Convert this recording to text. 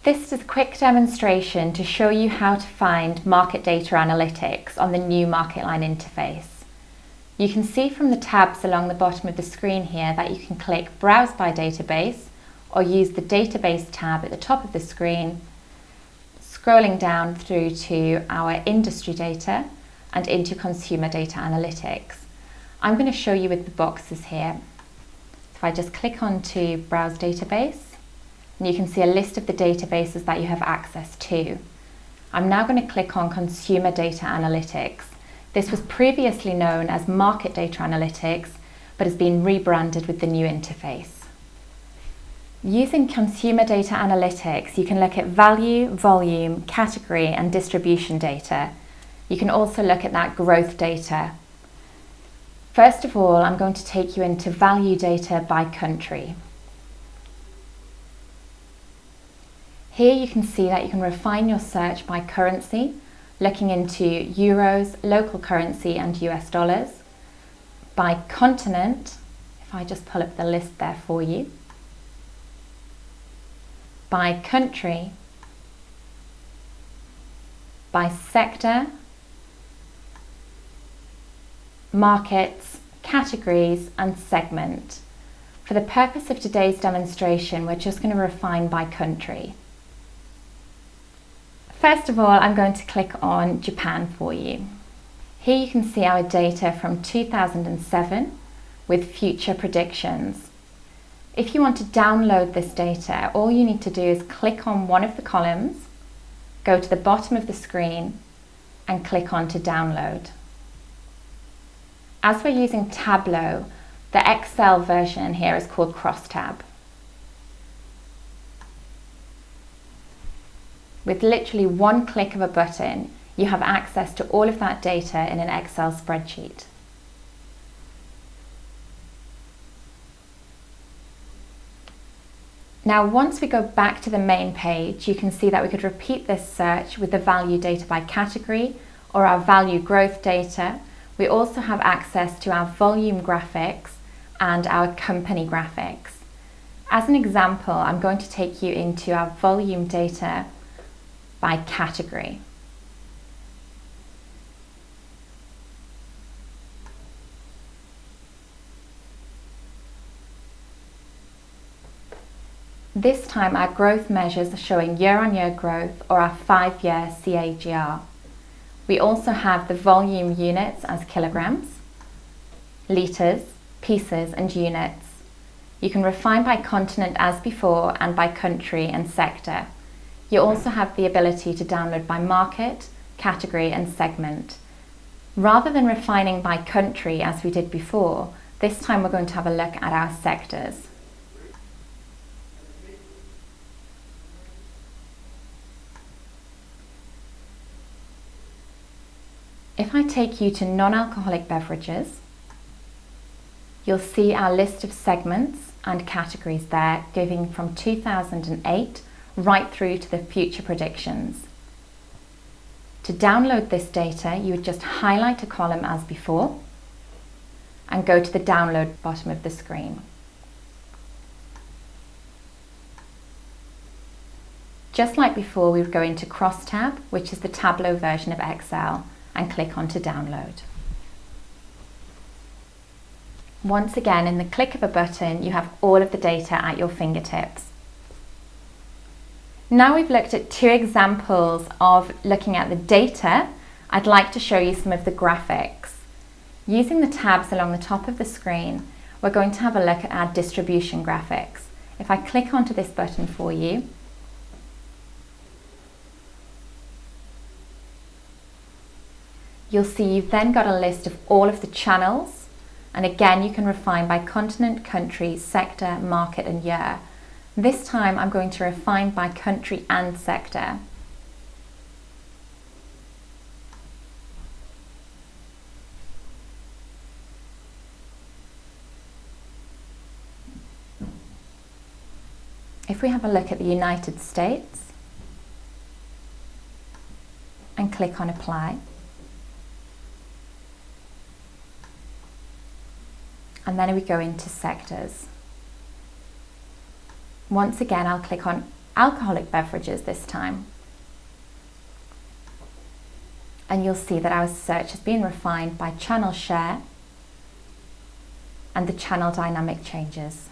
This is a quick demonstration to show you how to find market data analytics on the new MarketLine interface. You can see from the tabs along the bottom of the screen here that you can click Browse by Database or use the Database tab at the top of the screen, scrolling down through to our industry data and into consumer data analytics. I'm going to show you with the boxes here. If I just click onto Browse Database, and you can see a list of the databases that you have access to. I'm now going to click on Consumer Data Analytics. This was previously known as Market Data Analytics, but has been rebranded with the new interface. Using Consumer Data Analytics, you can look at value, volume, category, and distribution data. You can also look at that growth data. First of all, I'm going to take you into value data by country. Here you can see that you can refine your search by currency, looking into euros, local currency and US dollars. By continent, if I just pull up the list there for you. By country. By sector, markets, categories and segment. For the purpose of today's demonstration, we're just going to refine by country. First of all, I'm going to click on Japan for you. Here you can see our data from 2007 with future predictions. If you want to download this data, all you need to do is click on one of the columns, go to the bottom of the screen and click on to download. As we're using Tableau, the Excel version here is called Crosstab. With literally one click of a button, you have access to all of that data in an Excel spreadsheet. Now, once we go back to the main page, you can see that we could repeat this search with the value data by category or our value growth data. We also have access to our volume graphics and our company graphics. As an example, I'm going to take you into our volume data by category. This time our growth measures are showing year-on-year growth or our 5-year CAGR. We also have the volume units as kilograms, litres, pieces and units. You can refine by continent as before and by country and sector. You also have the ability to download by market, category and segment. Rather than refining by country as we did before, this time we're going to have a look at our sectors. If I take you to non-alcoholic beverages, you'll see our list of segments and categories there, going from 2008 right through to the future predictions. To download this data, you would just highlight a column as before and go to the download bottom of the screen. Just like before, we would go into Crosstab, which is the Tableau version of Excel, and click on to download. Once again, in the click of a button, you have all of the data at your fingertips. Now we've looked at two examples of looking at the data, I'd like to show you some of the graphics. Using the tabs along the top of the screen, we're going to have a look at our distribution graphics. If I click onto this button for you, you'll see you've then got a list of all of the channels, and again you can refine by continent, country, sector, market and year. This time I'm going to refine by country and sector. If we have a look at the United States and click on apply, and then we go into sectors. Once again, I'll click on alcoholic beverages this time. And you'll see that our search has been refined by channel share and the channel dynamic changes.